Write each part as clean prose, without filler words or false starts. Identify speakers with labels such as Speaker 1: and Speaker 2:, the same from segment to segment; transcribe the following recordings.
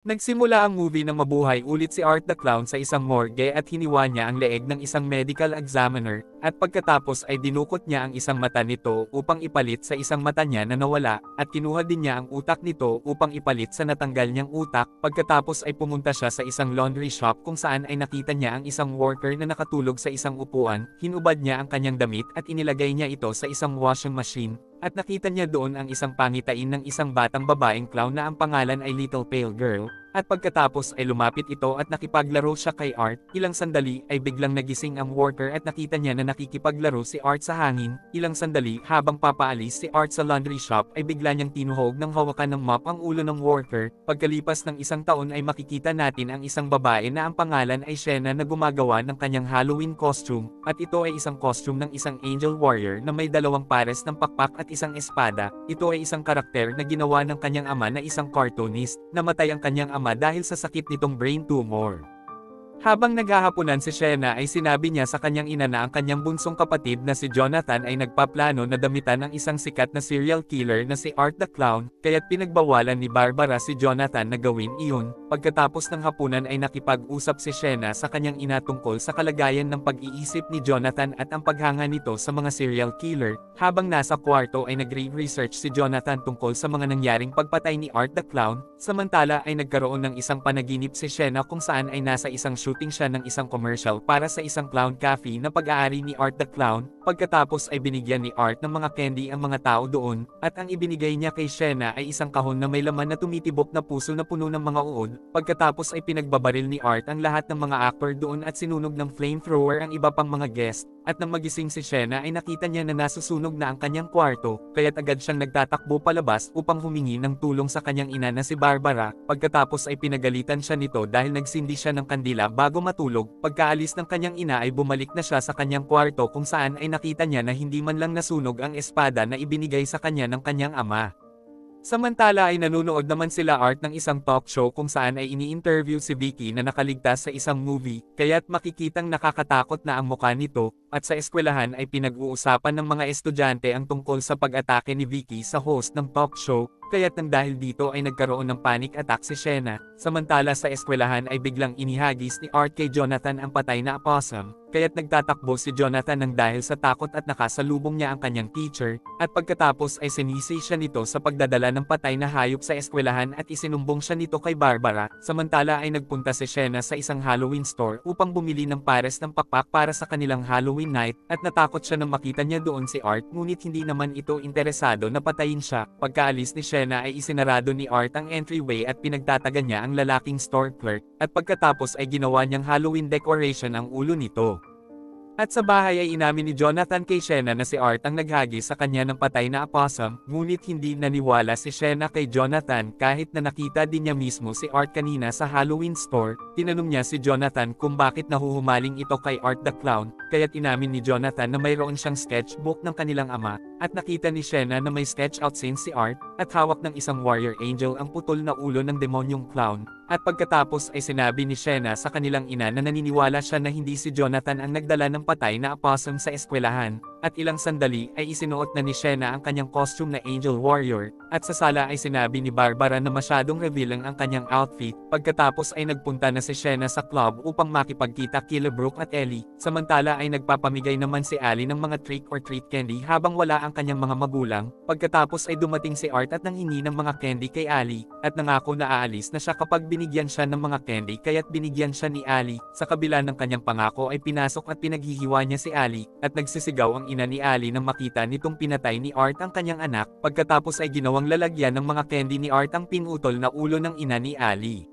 Speaker 1: Nagsimula ang movie nang mabuhay ulit si Art the Clown sa isang morgue at hiniwa niya ang leeg ng isang medical examiner, at pagkatapos ay dinukot niya ang isang mata nito upang ipalit sa isang mata niya na nawala, at kinuha din niya ang utak nito upang ipalit sa natanggal niyang utak. Pagkatapos ay pumunta siya sa isang laundry shop kung saan ay nakita niya ang isang worker na nakatulog sa isang upuan, hinubad niya ang kanyang damit at inilagay niya ito sa isang washing machine. At nakita niya doon ang isang pangitain ng isang batang babaeng clown na ang pangalan ay Little Pale Girl, at pagkatapos ay lumapit ito at nakipaglaro siya kay Art. Ilang sandali ay biglang nagising ang worker at nakita niya na nakikipaglaro si Art sa hangin. Ilang sandali habang papaalis si Art sa laundry shop ay bigla niyang tinuhog ng hawakan ng mop ang ulo ng worker. Pagkalipas ng isang taon ay makikita natin ang isang babae na ang pangalan ay Shena na gumagawa ng kanyang Halloween costume, at ito ay isang costume ng isang angel warrior na may dalawang pares ng pakpak at isang espada. Ito ay isang karakter na ginawa ng kanyang ama na isang cartoonist. Namatay ang kanyang ama dahil sa sakit nitong brain tumor. Habang naghahapunan si Shena ay sinabi niya sa kanyang ina na ang kanyang bunsong kapatid na si Jonathan ay nagpaplano na damitan ng isang sikat na serial killer na si Art the Clown, kaya't pinagbawalan ni Barbara si Jonathan na gawin iyon. Pagkatapos ng hapunan ay nakipag-usap si Shena sa kanyang ina tungkol sa kalagayan ng pag-iisip ni Jonathan at ang paghanga nito sa mga serial killer. Habang nasa kwarto ay nagre-research si Jonathan tungkol sa mga nangyaring pagpatay ni Art the Clown, samantala ay nagkaroon ng isang panaginip si Shena kung saan ay nasa isang shooting siya ng isang commercial para sa isang clown cafe na pag-aari ni Art the Clown. Pagkatapos ay binigyan ni Art ng mga candy ang mga tao doon, at ang ibinigay niya kay Shena ay isang kahon na may laman na tumitibok na puso na puno ng mga uod. Pagkatapos ay pinagbabaril ni Art ang lahat ng mga actor doon at sinunog ng flamethrower ang iba pang mga guest. At nang magising si Shena ay nakita niya na nasusunog na ang kanyang kwarto, kaya't agad siyang nagtatakbo palabas upang humingi ng tulong sa kanyang ina na si Barbara. Pagkatapos ay pinagalitan siya nito dahil nagsindi siya ng kandila bago matulog. Pagkaalis ng kanyang ina ay bumalik na siya sa kanyang kwarto kung saan ay nakita niya na hindi man lang nasunog ang espada na ibinigay sa kanya ng kanyang ama. Samantala ay nanunood naman sila Art ng isang talk show kung saan ay ini-interview si Vicky na nakaligtas sa isang movie, kaya't makikitang nakakatakot na ang mukha nito, at sa eskwelahan ay pinag-uusapan ng mga estudyante ang tungkol sa pag-atake ni Vicky sa host ng talk show, kaya't nang dahil dito ay nagkaroon ng panic attack si Shena. Samantala sa eskwelahan ay biglang inihagis ni Art kay Jonathan ang patay na opossum, kaya't nagtatakbo si Jonathan nang dahil sa takot at nakasalubong niya ang kanyang teacher, at pagkatapos ay sinisi siya nito sa pagdadala ng patay na hayop sa eskwelahan at isinumbong siya nito kay Barbara. Samantala ay nagpunta si Shena sa isang Halloween store upang bumili ng pares ng pakpak para sa kanilang Halloween night, at natakot siya nang makita niya doon si Art ngunit hindi naman ito interesado na patayin siya. Pagkaalis ni Shena ay isinarado ni Art ang entryway at pinagtatagan niya ang lalaking store clerk, at pagkatapos ay ginawa niyang Halloween decoration ang ulo nito. At sa bahay ay inamin ni Jonathan kay Shena na si Art ang naghagis sa kanya ng patay na opossum, ngunit hindi naniwala si Shena kay Jonathan kahit na nakita din niya mismo si Art kanina sa Halloween store. Tinanong niya si Jonathan kung bakit nahuhumaling ito kay Art the Clown, kaya't inamin ni Jonathan na mayroon siyang sketchbook ng kanilang ama, at nakita ni Shena na may sketch out scene si Art, at hawak ng isang warrior angel ang putol na ulo ng demonyong clown. At pagkatapos ay sinabi ni Shena sa kanilang ina na naniniwala siya na hindi si Jonathan ang nagdala ng patay na opossum sa eskwelahan, at ilang sandali ay isinuot na ni Shena ang kanyang costume na angel warrior, at sa sala ay sinabi ni Barbara na masyadong revealing ang kanyang outfit. Pagkatapos ay nagpunta na si Shena sa club upang makipagkita kila Brooke at Ellie, samantala ay nagpapamigay naman si Ali ng mga trick or treat candy habang wala ang kanyang mga magulang. Pagkatapos ay dumating si Art at nanghingi ng mga candy kay Ali, at nangako na aalis na siya kapag binigyan siya ng mga candy, kaya't binigyan siya ni Ali. Sa kabila ng kanyang pangako ay pinasok at pinaghihiwa niya si Ali, at nagsisigaw ang ina ni Ali nang makita nitong pinatay ni Art ang kanyang anak. Pagkatapos ay ginawang lalagyan ng mga candy ni Art ang pinutol na ulo ng ina ni Ali.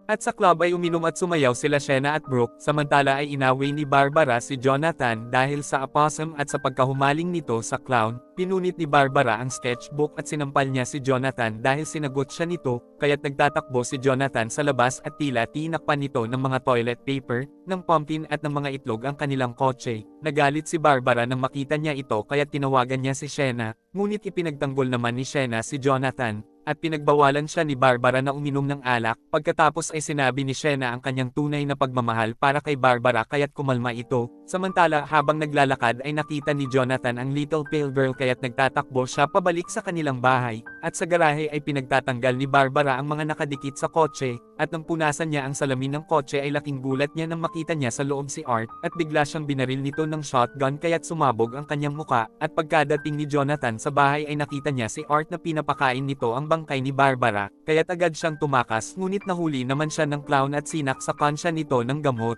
Speaker 1: At sa club ay uminom at sumayaw sila Shena at Brooke, samantala ay inaway ni Barbara si Jonathan dahil sa opossum, at sa pagkahumaling nito sa clown, pinunit ni Barbara ang sketchbook at sinampal niya si Jonathan dahil sinagot siya nito, kaya't nagtatakbo si Jonathan sa labas at tila tinakpan nito ng mga toilet paper, ng pumpkin at ng mga itlog ang kanilang kotse. Nagalit si Barbara nang makita niya ito kaya't tinawagan niya si Shena, ngunit ipinagtanggol naman ni Shena si Jonathan, at pinagbawalan siya ni Barbara na uminom ng alak. Pagkatapos ay sinabi ni Shena ang kanyang tunay na pagmamahal para kay Barbara kaya't kumalma ito. Samantala habang naglalakad ay nakita ni Jonathan ang little pale girl kaya't nagtatakbo siya pabalik sa kanilang bahay, at sa garahe ay pinagtatanggal ni Barbara ang mga nakadikit sa kotse, at nang punasan niya ang salamin ng kotse ay laking gulat niya nang makita niya sa loob si Art, at bigla siyang binaril nito ng shotgun kaya't sumabog ang kanyang muka, at pagkadating ni Jonathan sa bahay ay nakita niya si Art na pinapakain nito ang bangkay ni Barbara, kaya't agad siyang tumakas ngunit nahuli naman siya ng clown at sinak sa siya nito ng gamot.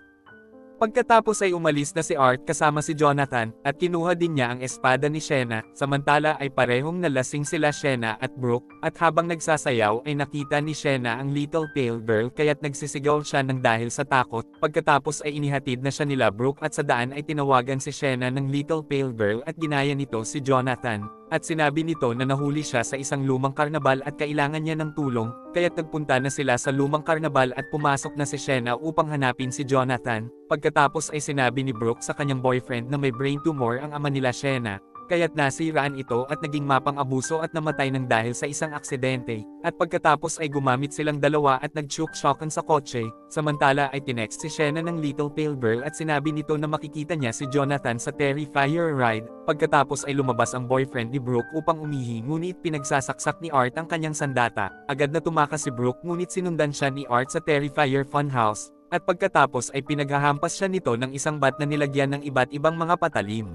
Speaker 1: Pagkatapos ay umalis na si Art kasama si Jonathan, at kinuha din niya ang espada ni Shena, samantala ay parehong nalasing sila Shena at Brooke, at habang nagsasayaw ay nakita ni Shena ang little pale girl kaya't nagsisigaw siya ng dahil sa takot, pagkatapos ay inihatid na siya nila Brooke at sa daan ay tinawagan si Shena ng little pale girl at ginaya nito si Jonathan. At sinabi nito na nahuli siya sa isang lumang karnabal at kailangan niya ng tulong, kaya't nagpunta na sila sa lumang karnabal at pumasok na si Shena upang hanapin si Jonathan. Pagkatapos ay sinabi ni Brooke sa kanyang boyfriend na may brain tumor ang ama nila Shena, kaya't nasiraan ito at naging mapang-abuso at namatay ng dahil sa isang aksidente, at pagkatapos ay gumamit silang dalawa at nag-shook-shockan sa kotse, samantala ay tinext si Shena ng little pale girl at sinabi nito na makikita niya si Jonathan sa Terrifier ride, pagkatapos ay lumabas ang boyfriend ni Brooke upang umihi ngunit pinagsasaksak ni Art ang kanyang sandata, agad na tumakas si Brooke ngunit sinundan siya ni Art sa Terrifier funhouse, at pagkatapos ay pinaghahampas siya nito ng isang bat na nilagyan ng iba't ibang mga patalim.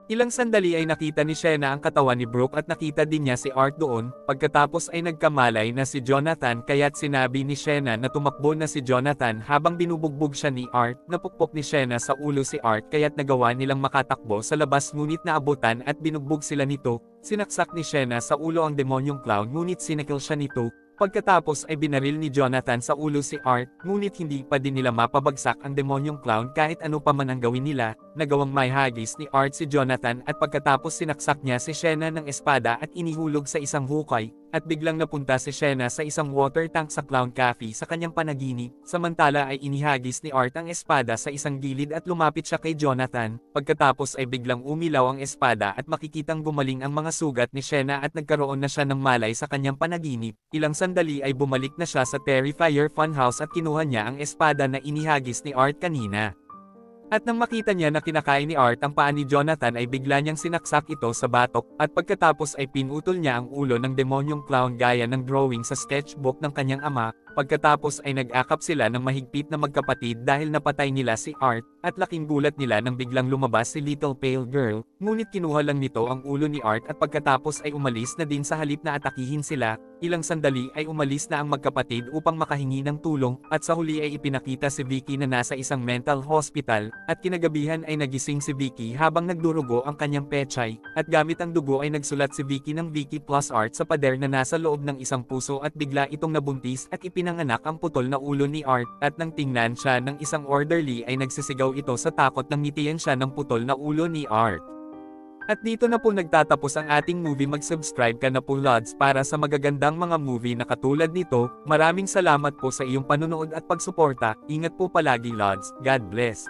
Speaker 1: Ilang sandali ay nakita ni Shena ang katawan ni Brooke at nakita din niya si Art doon, pagkatapos ay nagkamalay na si Jonathan kaya't sinabi ni Shena na tumakbo na si Jonathan habang binubugbog siya ni Art, napukpok ni Shena sa ulo si Art kaya't nagawa nilang makatakbo sa labas ngunit naabutan at binugbog sila nito, sinaksak ni Shena sa ulo ang demonyong clown ngunit sinakil siya nito. Pagkatapos ay binaril ni Jonathan sa ulo si Art, ngunit hindi pa din nila mapabagsak ang demonyong clown kahit ano pa man ang gawin nila, nagawang may hagis ni Art si Jonathan at pagkatapos sinaksak niya si Shena ng espada at inihulog sa isang hukay, at biglang napunta si Shena sa isang water tank sa Clown Cafe sa kanyang panaginip, samantala ay inihagis ni Art ang espada sa isang gilid at lumapit siya kay Jonathan, pagkatapos ay biglang umilaw ang espada at makikitang gumaling ang mga sugat ni Shena at nagkaroon na siya ng malay sa kanyang panaginip. Ilang sandali ay bumalik na siya sa Terrifier funhouse at kinuha niya ang espada na inihagis ni Art kanina. At nang makita niya na kinakain ni Art ang paa ni Jonathan ay bigla niyang sinaksak ito sa batok, at pagkatapos ay pinutol niya ang ulo ng demonyong clown gaya ng drawing sa sketchbook ng kanyang ama, pagkatapos ay nag-akap sila ng mahigpit na magkapatid dahil napatay nila si Art, at laking gulat nila nang biglang lumabas si little pale girl, ngunit kinuha lang nito ang ulo ni Art at pagkatapos ay umalis na din sa halip na atakihin sila. Ilang sandali ay umalis na ang magkapatid upang makahingi ng tulong, at sa huli ay ipinakita si Vicky na nasa isang mental hospital, at kinagabihan ay nagising si Vicky habang nagdurugo ang kanyang pechay, at gamit ang dugo ay nagsulat si Vicky ng Vicky plus Art sa pader na nasa loob ng isang puso at bigla itong nabuntis at ipinanganak ang putol na ulo ni Art, at nang tingnan siya ng isang orderly ay nagsisigaw ito sa takot nang ngitian siya ng putol na ulo ni Art. At dito na po nagtatapos ang ating movie. Mag-subscribe ka na po Lods para sa magagandang mga movie na katulad nito. Maraming salamat po sa iyong panunood at pagsuporta. Ingat po palagi Lods. God bless.